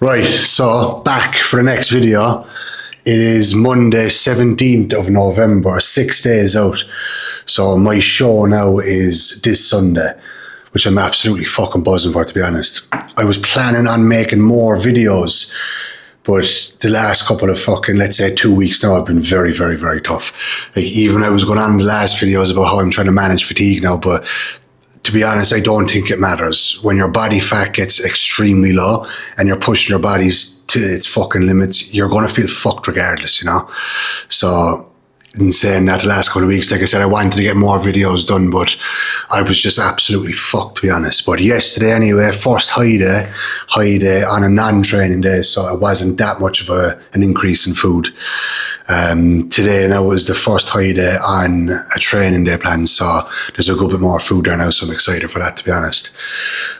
Right, so back for the next video. It is Monday 17th of November, 6 days out. So my show now is this Sunday, which I'm absolutely fucking buzzing for, to be honest. I was planning on making more videos, but the last couple of fucking, let's say 2 weeks now, have been very, very, very tough. Like, even I was going on in the last videos about how I'm trying to manage fatigue now, but to be honest, I don't think it matters. When your body fat gets extremely low and you're pushing your body's to its fucking limits, you're going to feel fucked regardless, you know? So, in saying that, the last couple of weeks, like I said, I wanted to get more videos done, but I was just absolutely fucked, to be honest. But yesterday, anyway, first high day on a non-training day, so it wasn't that much of an increase in food. Today now was the first high day on a training day plan, so there's a good bit more food there now, so I'm excited for that, to be honest.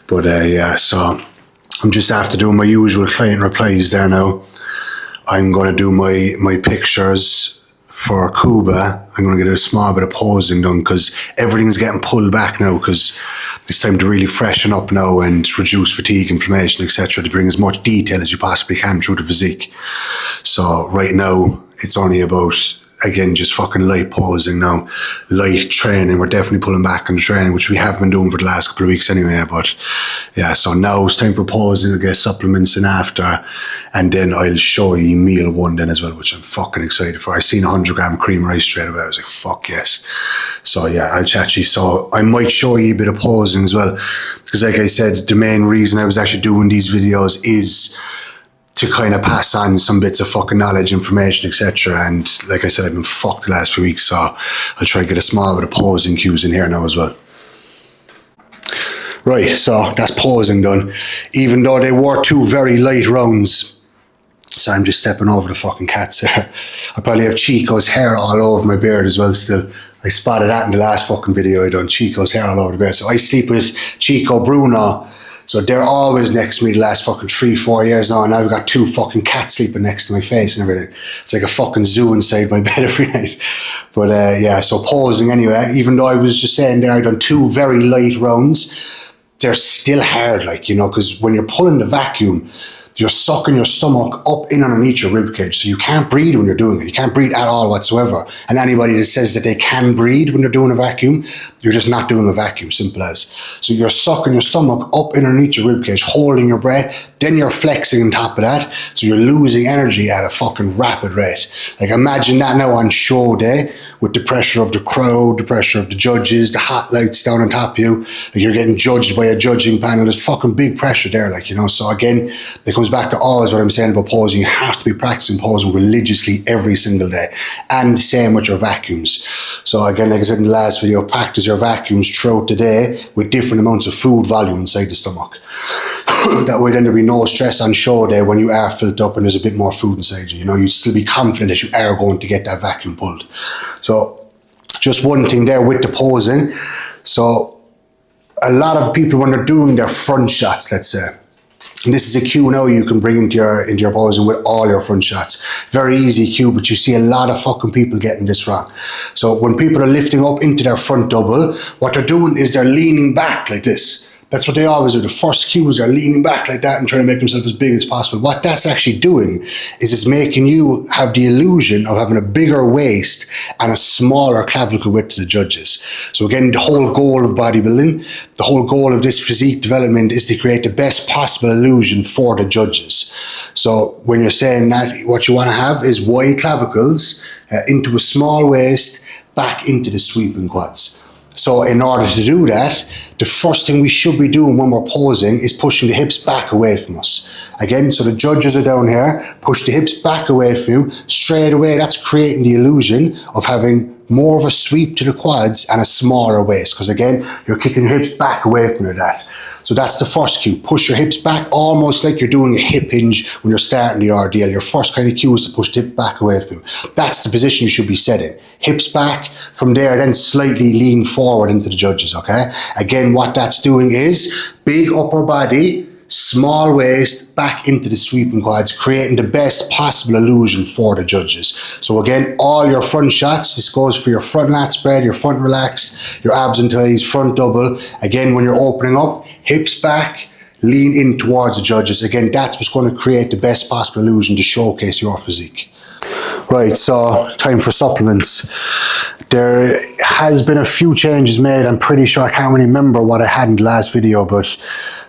But yeah, so I'm just after doing my usual client replies there now. I'm going to do my pictures for Cuba. I'm going to get a small bit of posing done because everything's getting pulled back now, because it's time to really freshen up now and reduce fatigue, inflammation, etc., to bring as much detail as you possibly can through the physique. So right now it's only about, again, just fucking light posing now, light training. We're definitely pulling back on the training, which we have been doing for the last couple of weeks anyway. But yeah, so now it's time for posing. I'll get supplements in after, and then I'll show you meal one then as well, which I'm fucking excited for. I seen 100 gram cream rice straight away. I was like, fuck yes. So yeah, I'll chat you. So I might show you a bit of posing as well, because like I said, the main reason I was actually doing these videos is to kind of pass on some bits of fucking knowledge, information, etc. And like I said, I've been fucked the last few weeks, so I'll try to get a small bit of posing cues in here now as well. Right, so that's posing done. Even though they were two very light rounds, so I'm just stepping over the fucking cats there. I probably have Chico's hair all over my beard as well still. I spotted that in the last fucking video I done, Chico's hair all over the beard. So I sleep with Chico, Bruno. So they're always next to me the last fucking 3-4 years now, and I've got two fucking cats sleeping next to my face and everything. It's like a fucking zoo inside my bed every night. But yeah, so posing anyway, even though I was just saying there, I've done two very light rounds, they're still hard, like, you know, because when you're pulling the vacuum, you're sucking your stomach up in underneath your rib cage. So you can't breathe when you're doing it. You can't breathe at all whatsoever. And anybody that says that they can breathe when they're doing a vacuum, you're just not doing a vacuum, simple as. So you're sucking your stomach up in underneath your rib cage, holding your breath, then you're flexing on top of that. So you're losing energy at a fucking rapid rate. Like, imagine that now on show day, with the pressure of the crowd, the pressure of the judges, the hot lights down on top of you. Like, you're getting judged by a judging panel. There's fucking big pressure there, like, you know. So again, it comes back to always what I'm saying about posing. You have to be practicing posing religiously every single day. And same with your vacuums. So again, like I said in the last video, practice your vacuums throughout the day with different amounts of food volume inside the stomach. That way then there'll be no stress on show day when you are filled up and there's a bit more food inside you. You know, you'd still be confident that you are going to get that vacuum pulled. So just one thing there with the posing. So a lot of people, when they're doing their front shots, let's say, and this is a cue now you can bring into your posing with all your front shots. Very easy cue, but you see a lot of fucking people getting this wrong. So when people are lifting up into their front double, what they're doing is they're leaning back like this. That's what they always do. The first cues are leaning back like that and trying to make themselves as big as possible. What that's actually doing is it's making you have the illusion of having a bigger waist and a smaller clavicle width to the judges. So again, the whole goal of bodybuilding, the whole goal of this physique development is to create the best possible illusion for the judges. So when you're saying that, what you want to have is wide clavicles into a small waist, back into the sweeping quads. So in order to do that, the first thing we should be doing when we're posing is pushing the hips back away from us. Again, so the judges are down here, push the hips back away from you. Straight away, that's creating the illusion of having more of a sweep to the quads and a smaller waist. Because again, you're kicking your hips back away from that. So that's the first cue. Push your hips back, almost like you're doing a hip hinge when you're starting the RDL. Your first kind of cue is to push the hip back away from you. That's the position you should be setting. Hips back, from there then slightly lean forward into the judges, okay? Again, what that's doing is big upper body, small waist, back into the sweeping quads, creating the best possible illusion for the judges. So again, all your front shots, this goes for your front lat spread, your front relax, your abs and thighs, front double. Again, when you're opening up, hips back, lean in towards the judges. Again, that's what's going to create the best possible illusion to showcase your physique. Right, so time for supplements. There has been a few changes made. I'm pretty sure, I can't really remember what I had in the last video, but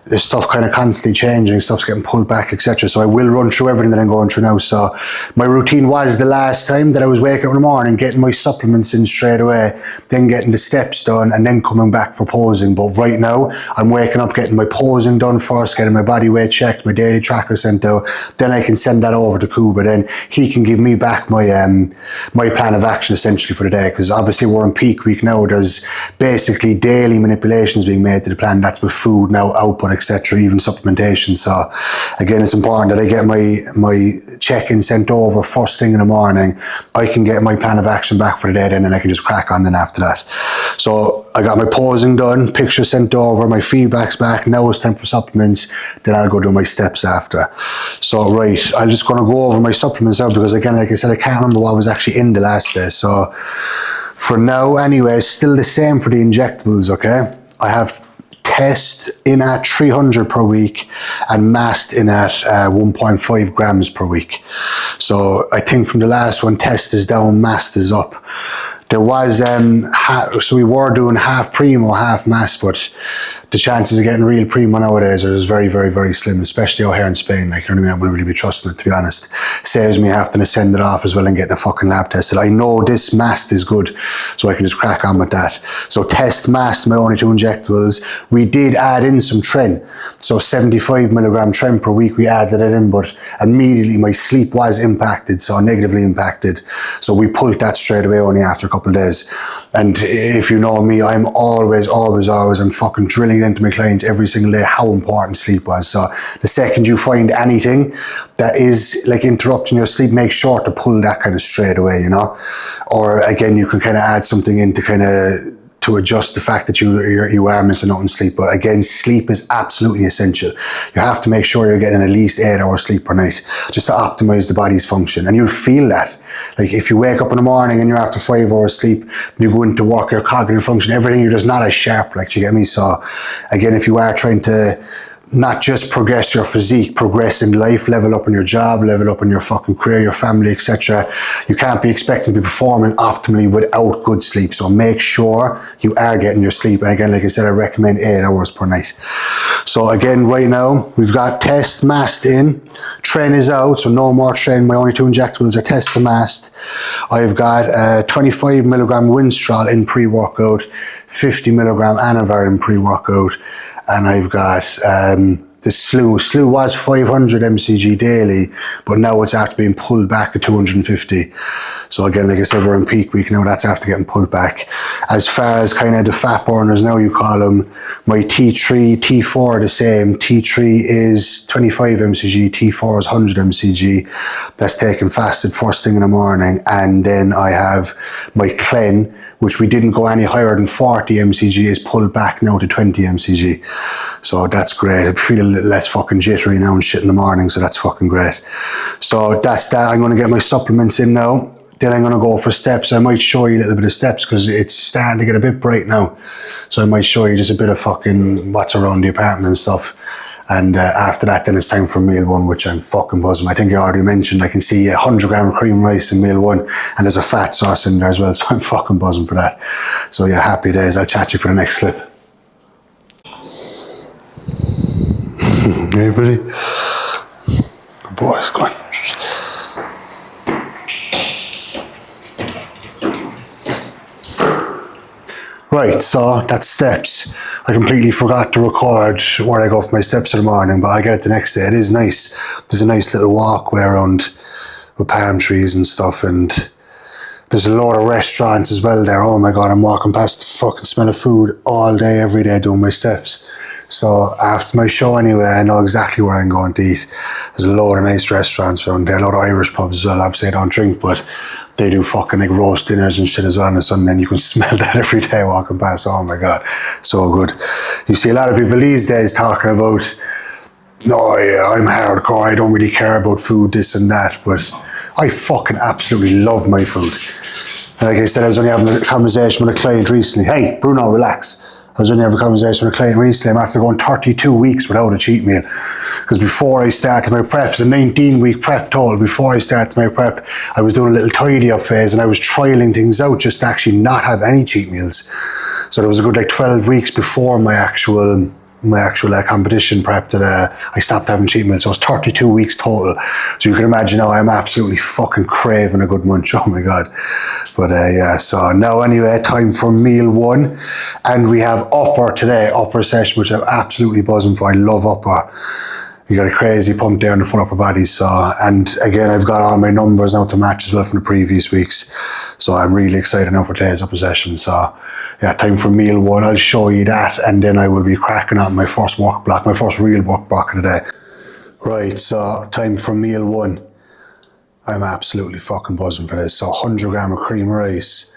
this stuff kind of constantly changing, stuff's getting pulled back, etc. So I will run through everything that I'm going through now. So my routine was the last time that I was waking up in the morning, getting my supplements in straight away, then getting the steps done, and then coming back for posing. But right now, I'm waking up, getting my posing done first, getting my body weight checked, my daily tracker sent out. Then I can send that over to Cuba. Then he can give me back my my plan of action essentially for the day. Because obviously we're in peak week now. There's basically daily manipulations being made to the plan. That's with food now, output, etc., even supplementation. So again, it's important that I get my check-in sent over first thing in the morning. I can get my plan of action back for the day then, and I can just crack on then after that. So I got my posing done, pictures sent over, my feedback's back. Now it's time for supplements. Then I'll go do my steps after. So right, I'm just going to go over my supplements now, because again, like I said, I can't remember what was actually in the last day. So for now anyway, still the same for the injectables, okay? I have Test in at 300 per week and Mast in at 1.5 grams per week. So I think from the last one, Test is down, Mast is up. There was, so we were doing half Primo, half Mast, but the chances of getting real Primo nowadays are just very, very, very slim, especially out here in Spain. Like, you know what I mean? I wouldn't really be trusting it, to be honest. Saves me having to send it off as well and getting a fucking lab tested. I know this Mast is good, so I can just crack on with that. So Test, Mast, my only two injectables. We did add in some Tren. So 75 milligram Tren per week, we added it in, but immediately my sleep was impacted, so negatively impacted. So we pulled that straight away only after a couple of days. And if you know me, I'm always, I'm fucking drilling it into my clients every single day how important sleep was. So the second you find anything that is like interrupting your sleep, make sure to pull that kind of straight away, you know? Or again, you can kind of add something in to kind of to adjust the fact that you are missing out on sleep. But again, sleep is absolutely essential. You have to make sure you're getting at least 8 hours sleep per night, just to optimize the body's function. And you'll feel that. Like if you wake up in the morning and you're after 5 hours sleep, you go into work, your cognitive function, everything, you're just not as sharp, like, you get me? So again, if you are trying to not just progress your physique, progress in life, level up in your job, level up in your fucking career, your family, etc. You can't be expecting to be performing optimally without good sleep. So make sure you are getting your sleep. And again, like I said, I recommend 8 hours per night. So again, right now, we've got Test, Mast in. Tren is out, so no more Tren. My only two injectables are Test and Mast. I've got 25 milligram Winstrol in pre-workout, 50 milligram Anavar in pre-workout. And I've got the Slew. Slew was 500 mcg daily, but now it's after being pulled back to 250. So again, like I said, we're in peak week now, that's after getting pulled back. As far as kind of the fat burners now, you call them, my T3, T4 are the same. T3 is 25 mcg, T4 is 100 mcg. That's taken fasted first thing in the morning. And then I have my Clen, which we didn't go any higher than 40 mcg, is pulled back now to 20 mcg. So that's great. I feel a little less fucking jittery now and shit in the morning, so that's fucking great. So that's that. I'm going to get my supplements in now. Then I'm going to go for steps. I might show you a little bit of steps because it's starting to get a bit bright now. So I might show you just a bit of fucking what's around the apartment and stuff. And after that, then it's time for meal one, which I'm fucking buzzing. I think you already mentioned, I can see 100 gram of cream rice in meal one, and there's a fat sauce in there as well. So I'm fucking buzzing for that. So yeah, happy days. I'll chat to you for the next clip. Hey, buddy. Good boys, go on. Right, so that's steps. I completely forgot to record where I go for my steps in the morning, but I get it the next day. It is nice. There's a nice little walkway around with palm trees and stuff, and there's a lot of restaurants as well there. Oh my God, I'm walking past the fucking smell of food all day, every day doing my steps. So after my show anyway, I know exactly where I'm going to eat. There's a lot of nice restaurants around there, a lot of Irish pubs as well. Obviously I don't drink, but they do fucking like roast dinners and shit as well on the Sunday, and you can smell that every day walking past. Oh my God, so good. You see a lot of people these days talking about, no, yeah, I'm hardcore, I don't really care about food, this and that, but I fucking absolutely love my food. And like I said, I was only having a conversation with a client recently. Hey, Bruno, relax. I was only having a conversation with a client recently. I'm after going 32 weeks without a cheat meal. Because before I started my prep, it's a 19-week prep total. Before I started my prep, I was doing a little tidy up phase and I was trialing things out just to actually not have any cheat meals. So there was a good 12 weeks before my actual competition prep that I stopped having cheat meals. So it was 32 weeks total. So you can imagine now I'm absolutely fucking craving a good munch. Oh my God. But yeah, so now anyway, time for meal one. And we have upper today, upper session, which I'm absolutely buzzing for. I love upper. You got a crazy pump there in the full upper body. So, and again, I've got all my numbers now to match as well from the previous weeks. So I'm really excited now for today's upper session. So yeah, time for meal one. I'll show you that. And then I will be cracking on my first work block, my first real work block of the day. Right, so time for meal one. I'm absolutely fucking buzzing for this. So 100 gram of cream rice.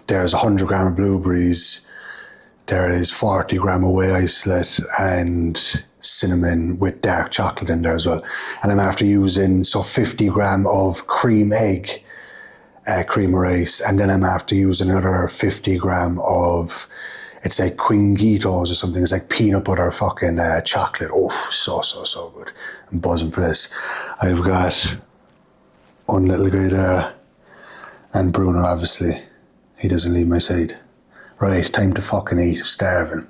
There's 100 gram of blueberries. There is 40 gram of whey isolate and cinnamon with dark chocolate in there as well. And I'm after using 50 gram of cream egg, cream rice, and then I'm after using another 50 gram of, it's like Quingitos or something. It's like peanut butter fucking chocolate. Oh, so good. I'm buzzing for this. I've got one little guy there, and Bruno obviously. He doesn't leave my side. Right, time to fucking eat. Starving.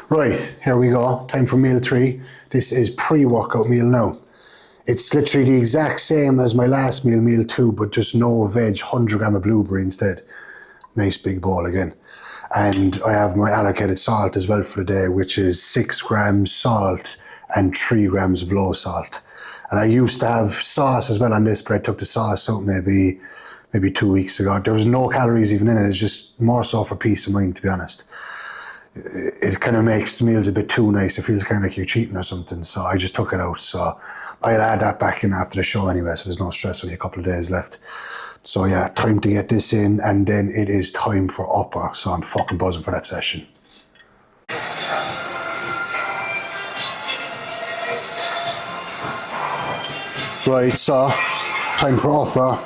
Right, here we go. Time for meal three. This is pre-workout meal now. It's literally the exact same as my last meal, meal two, but just no veg, 100 gram of blueberry instead. Nice big bowl again. And I have my allocated salt as well for the day, which is 6 grams salt and 3 grams of low salt. And I used to have sauce as well on this, but I took the sauce out maybe 2 weeks ago. There was no calories even in it. It's just more so for peace of mind, to be honest. It kind of makes the meals a bit too nice. It feels kind of like you're cheating or something. So I just took it out. So I'll add that back in after the show anyway. So there's no stress, only a couple of days left. So yeah, time to get this in, and then it is time for upper. So I'm fucking buzzing for that session. Right, so time for upper.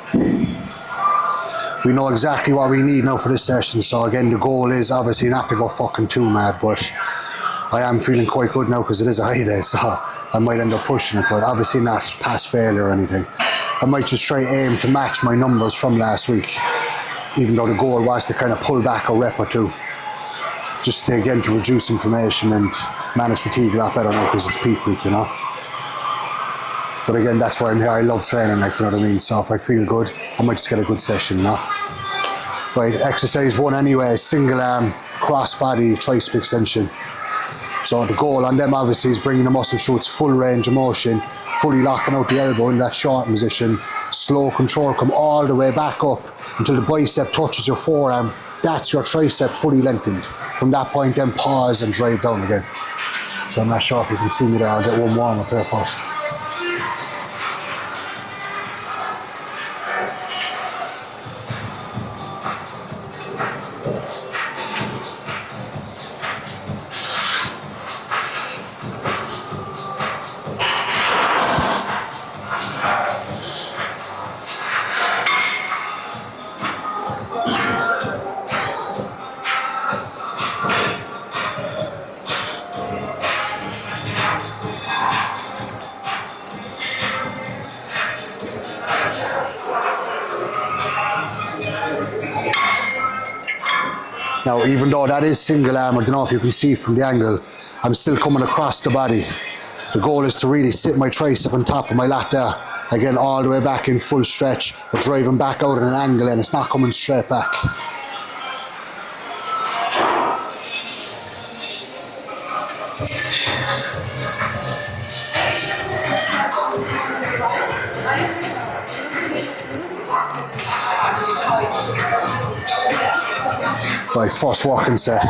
We know exactly what we need now for this session. So again, the goal is obviously not to go fucking too mad, but I am feeling quite good now because it is a high day, so I might end up pushing it, but obviously not past failure or anything. I might just try aim to match my numbers from last week, even though the goal was to kind of pull back a rep or two, just to, again, to reduce inflammation and manage fatigue a lot better now because it's peak week, you know. But again, that's why I'm here. I love training, like, you know what I mean? So if I feel good, I might just get a good session, you know. Right, exercise one anyway, single arm, cross body, tricep extension. So the goal on them obviously is bringing the muscle through its full range of motion, fully locking out the elbow in that short position, slow control, come all the way back up until the bicep touches your forearm. That's your tricep fully lengthened. From that point then pause and drive down again. So I'm not sure if you can see me there. I'll get one warm up there first. Now, even though that is single arm, I don't know if you can see from the angle, I'm still coming across the body. The goal is to really sit my tricep on top of my lat there. Again, all the way back in full stretch, but driving back out at an angle and it's not coming straight back. Right, first walking set.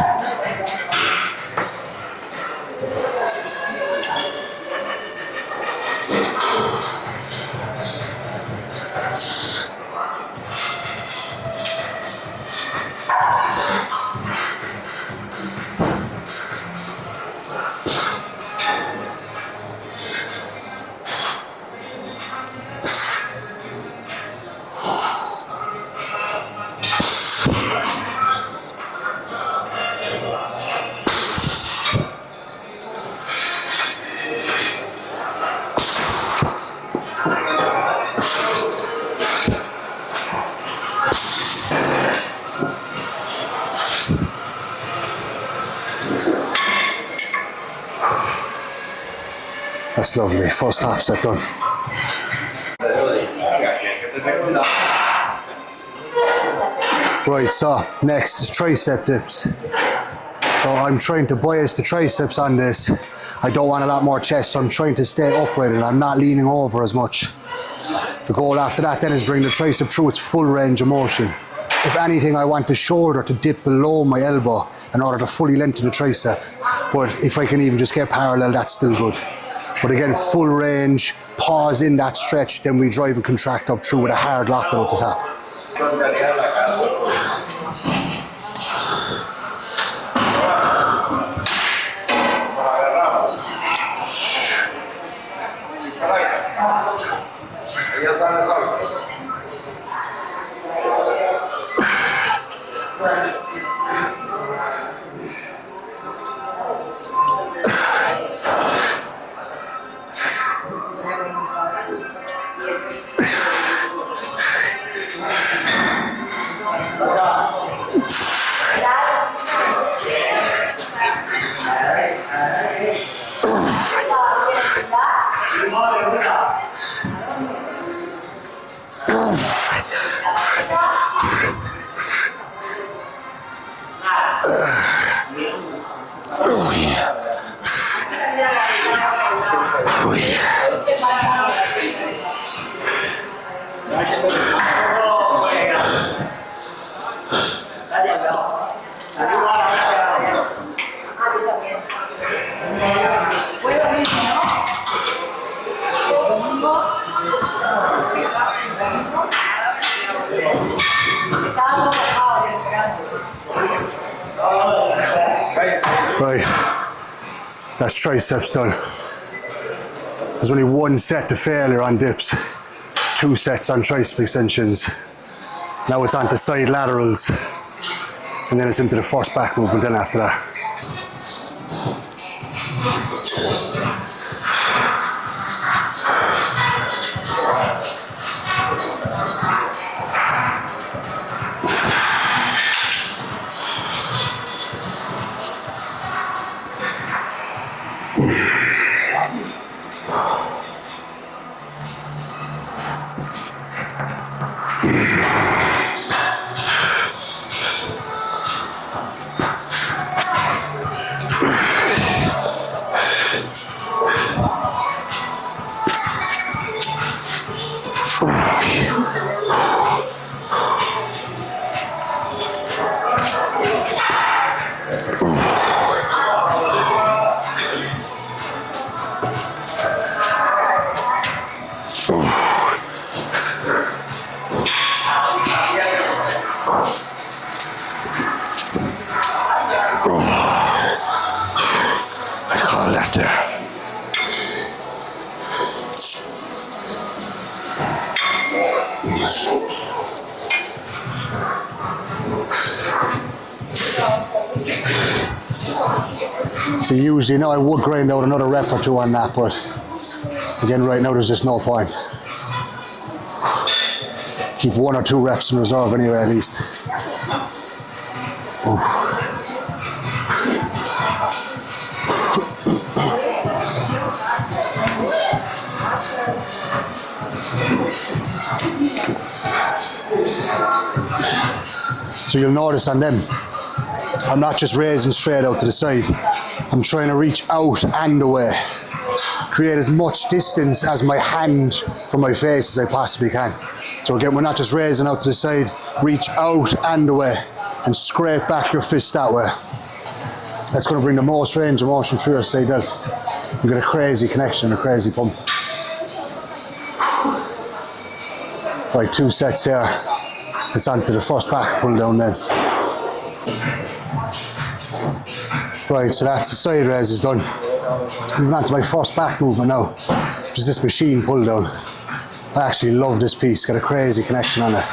That's lovely. First half set done. Right, so next is tricep dips. So I'm trying to bias the triceps on this. I don't want a lot more chest, so I'm trying to stay upright and I'm not leaning over as much. The goal after that then is bring the tricep through its full range of motion. If anything, I want the shoulder to dip below my elbow in order to fully lengthen the tricep. But if I can even just get parallel, that's still good. But again, full range, pause in that stretch, then we drive and contract up through with a hard lock at the top. Right, that's triceps done. There's only one set to failure on dips, 2 sets on tricep extensions. Now it's on to side laterals, and then it's into the first back movement then after that. I call that there. So usually now I would grind out another rep or 2 on that, but again right now there's just no point. Keep 1 or 2 reps in reserve anyway at least. Oof. So you'll notice on them, I'm not just raising straight out to the side. I'm trying to reach out and away. Create as much distance as my hand from my face as I possibly can. So again, we're not just raising out to the side, reach out and away and scrape back your fist that way. That's going to bring the most range of motion through your side delt. You get a crazy connection and a crazy pump. Right, 2 sets here. It's on to the first back pull down then. Right, so that's the side raise is done. Moving on to my first back movement now, which is this machine pull down. I actually love this piece, got a crazy connection on it.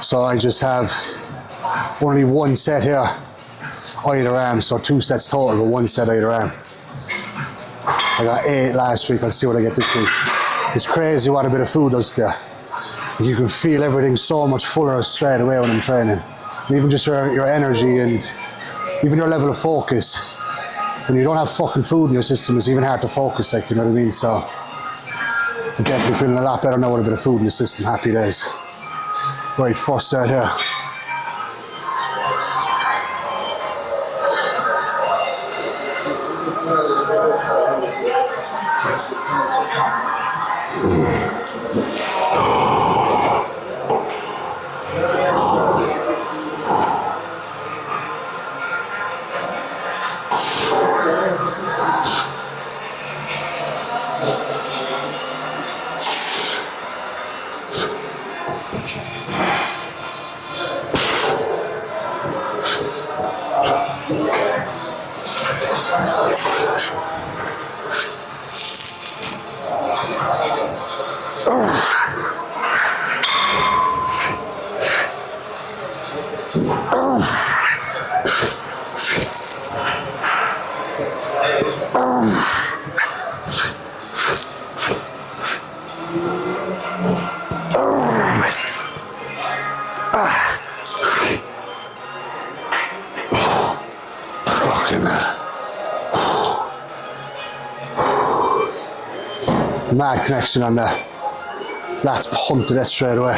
So I just have only 1 set here, either arm, so 2 sets total, but 1 set either arm. I got 8 last week, I'll see what I get this week. It's crazy what a bit of food does to you. You can feel everything so much fuller straight away when I'm training. And even just your energy and even your level of focus. when you don't have fucking food in your system, it's even hard to focus, like, you know what I mean? So I'm definitely feeling a lot better now with a bit of food in the system. Happy days. Right, first set here. Mad connection on that. Let's pump to that straight away.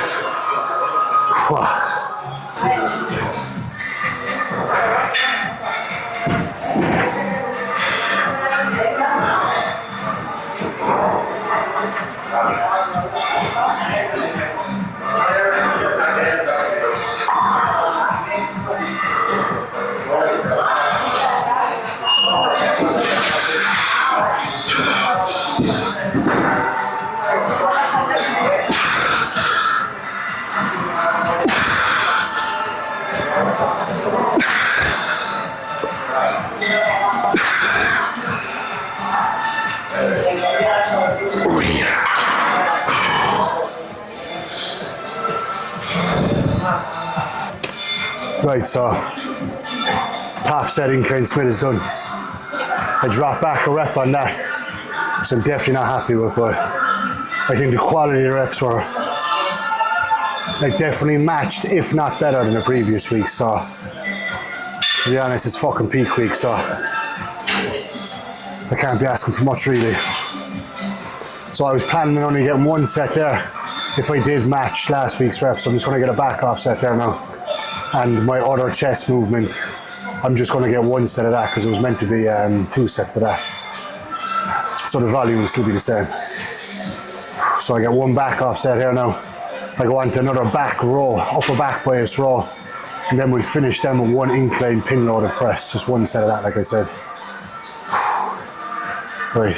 Right, so top set incline Smith is done. I dropped back a rep on that, which I'm definitely not happy with, but I think the quality of the reps were like definitely matched, if not better than the previous week. So to be honest, it's fucking peak week, so I can't be asking for much really. So I was planning on only getting one set there if I did match last week's reps. So I'm just going to get a back off set there now. And my other chest movement, I'm just going to get one set of that because it was meant to be 2 sets of that. So the volume will still be the same. So I get one back off set here now. I go on to another back row, upper back bias row. And then we'll finish them with one incline pin loaded press. Just one set of that, like I said. Right.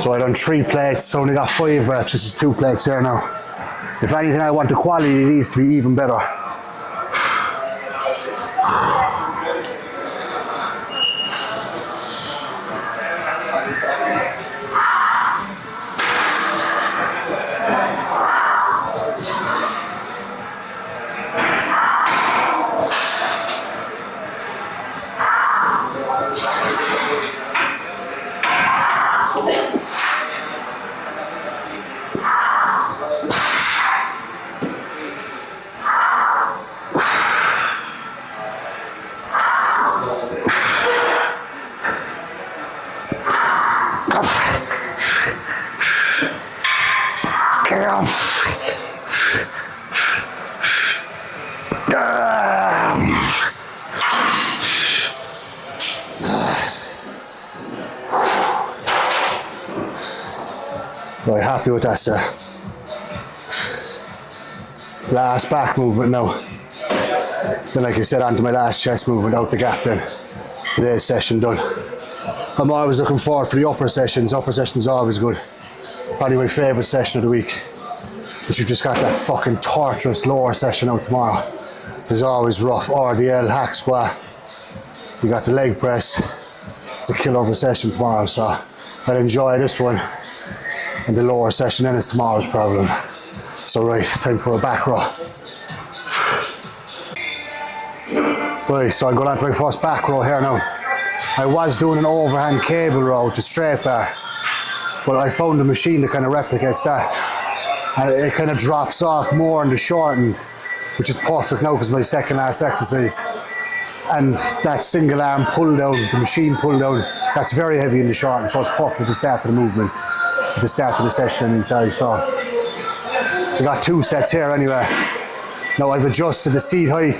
So I done 3 plates, so only got 5 reps. This is 2 plates here now. If anything, I want the quality of these to be even better. Right, happy with that set. Last back movement now. Then like I said, onto my last chest movement out the gap then. Today's session done. I'm always looking forward for the upper sessions. Upper sessions are always good. Probably my favourite session of the week. But you've just got that fucking torturous lower session out tomorrow. It's always rough. RDL, hack squat. You got the leg press. It's a kill over session tomorrow, so I'll enjoy this one. And the lower session then is tomorrow's problem. So right, time for a back row. Right, so I'm going on to my first back row here now. I was doing an overhand cable row to straight bar, but I found a machine that kind of replicates that. And it kind of drops off more in the shortened which is perfect now because my second last exercise. And that single arm pull down, the machine pull down, that's very heavy in the short, and so it's perfect at the start of the movement, at the start of the session and inside. So we got 2 sets here anyway. Now I've adjusted the seat height,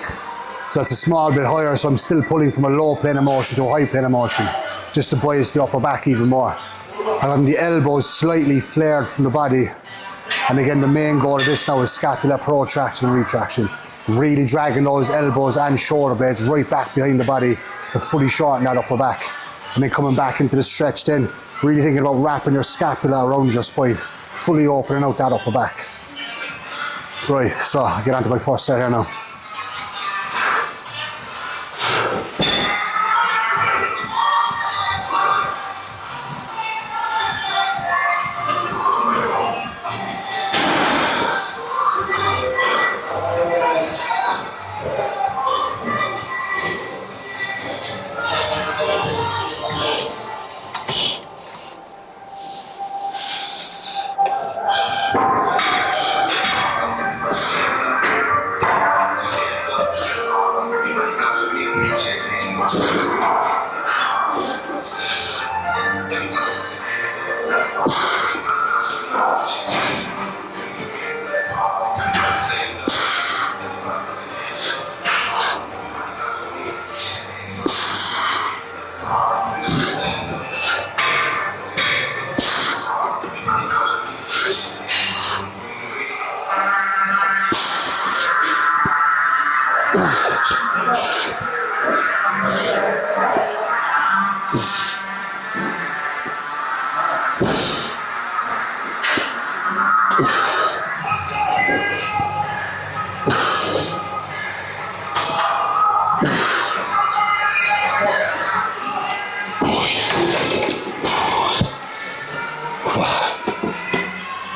so it's a small bit higher, so I'm still pulling from a low plane of motion to a high plane of motion, just to bias the upper back even more. I'm having the elbows slightly flared from the body, and again the main goal of this now is scapular protraction and retraction. Really dragging those elbows and shoulder blades right back behind the body to fully shorten that upper back. And then coming back into the stretch then, really thinking about wrapping your scapula around your spine, fully opening out that upper back. Right, so I'll get on to my first set here now.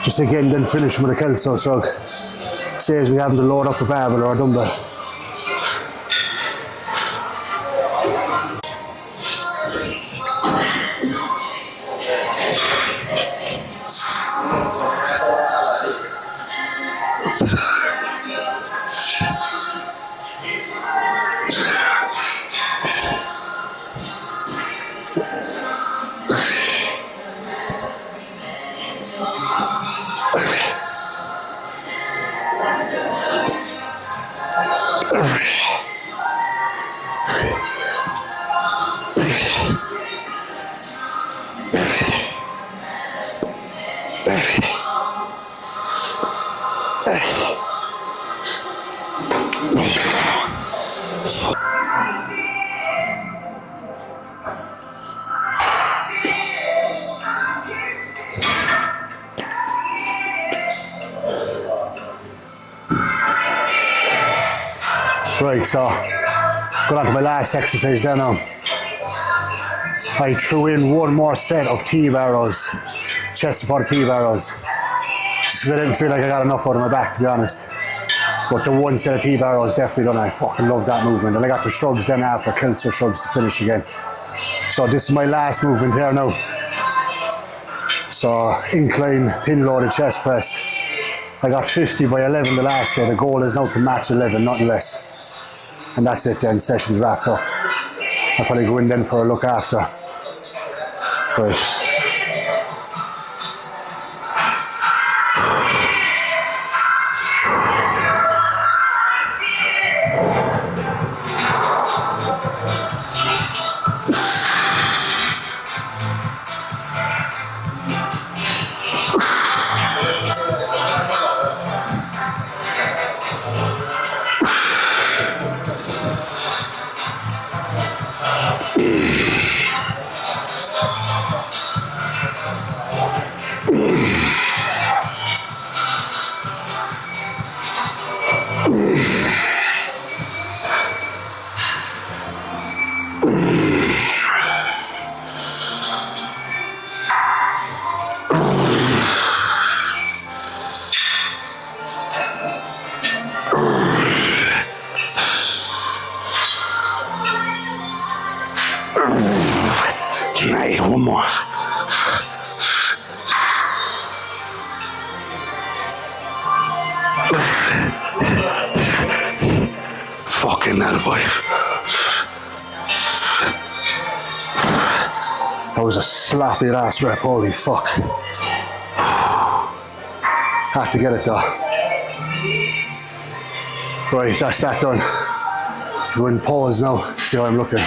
Just again then finish with a kelso shrug. Says we having to load up the barbell or a dumbbell. Right, so going on to my last exercise there now. I threw in one more set of T-bar rows, chest support T-bar rows, just because I didn't feel like I got enough out of my back, to be honest. But the one set of T-bar rows definitely done. I fucking love that movement, and I got the shrugs then after, kelso shrugs to finish again. So this is my last movement here now. So incline pin loaded chest press. I got 50 by 11 the last day. The goal is now to match 11, nothing less. And that's it then, session's wrapped up. I'll probably go in then for a look after. Right. Hey, one more. Fucking hell, boy. That was a sloppy last rep, holy fuck. Had to get it though. Right, that's that done. Go and pause now, see how I'm looking.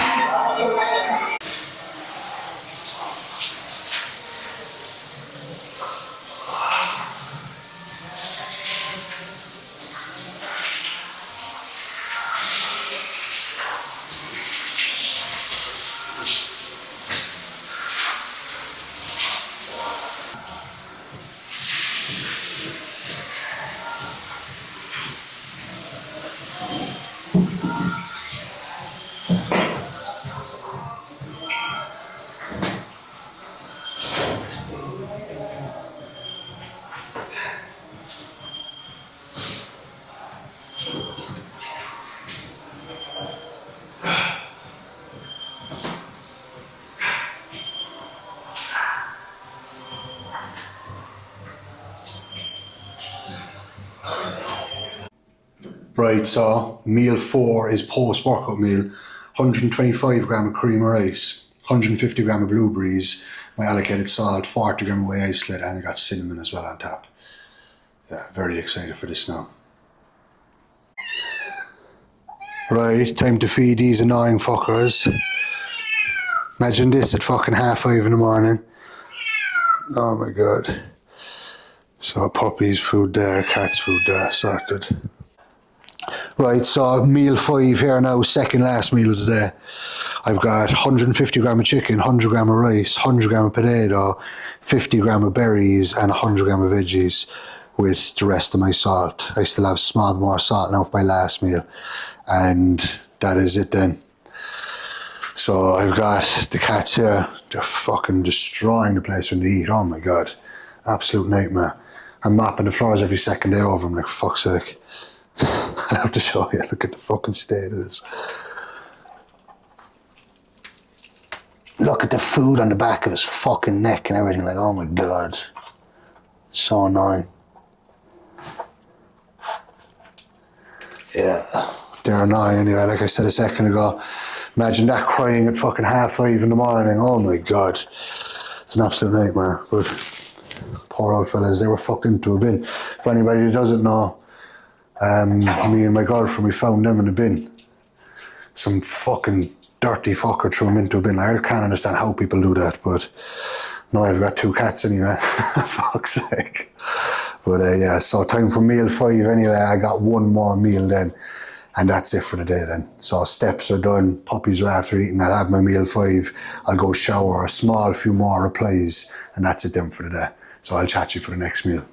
Right, so meal 4 is post-workout meal. 125 gram of cream of rice, 150 gram of blueberries, my allocated salt, 40 gram of whey isolate, and I got cinnamon as well on top. Yeah, very excited for this now. Right, time to feed these annoying fuckers. Imagine this at fucking 5:30 in the morning. Oh my god. So puppies food there, cats food there, sorted. Right, so meal 5 here now, second last meal of the day. I've got 150 gram of chicken, 100 gram of rice, 100 gram of potato, 50 gram of berries, and 100 gram of veggies with the rest of my salt. I still have small more salt now for my last meal. And that is it then. So I've got the cats here. They're fucking destroying the place when they eat. Oh my god. Absolute nightmare. I'm mopping the floors every second day over them, like, for fuck's sake. I have to show you. Look at the fucking state of this. Look at the food on the back of his fucking neck and everything. Like, oh my god. So annoying. Yeah, they're annoying anyway. Like I said a second ago, imagine that crying at fucking 5:30 in the morning. Oh my god. It's an absolute nightmare. But poor old fellas, they were fucked into a bin. For anybody who doesn't know, me and my girlfriend, we found them in a bin. Some fucking dirty fucker threw them into a bin. I can't understand how people do that, but no, I've got 2 cats anyway. Fuck's sake. But yeah, so time for meal 5 anyway. I got 1 more meal then, and that's it for the day then. So steps are done, puppies are after eating, I'll have my meal 5, I'll go shower, a small few more replies, and that's it then for the day. So I'll chat to you for the next meal.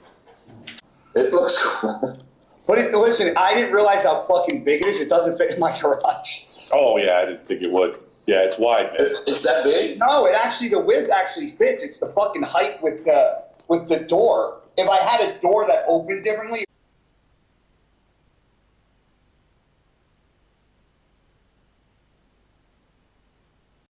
It looks cool. But listen, I didn't realize how fucking big it is. It doesn't fit in my garage. Oh yeah, I didn't think it would. Yeah, it's wide, man. It's that big? No, the width actually fits. It's the fucking height with the door. If I had a door that opened differently,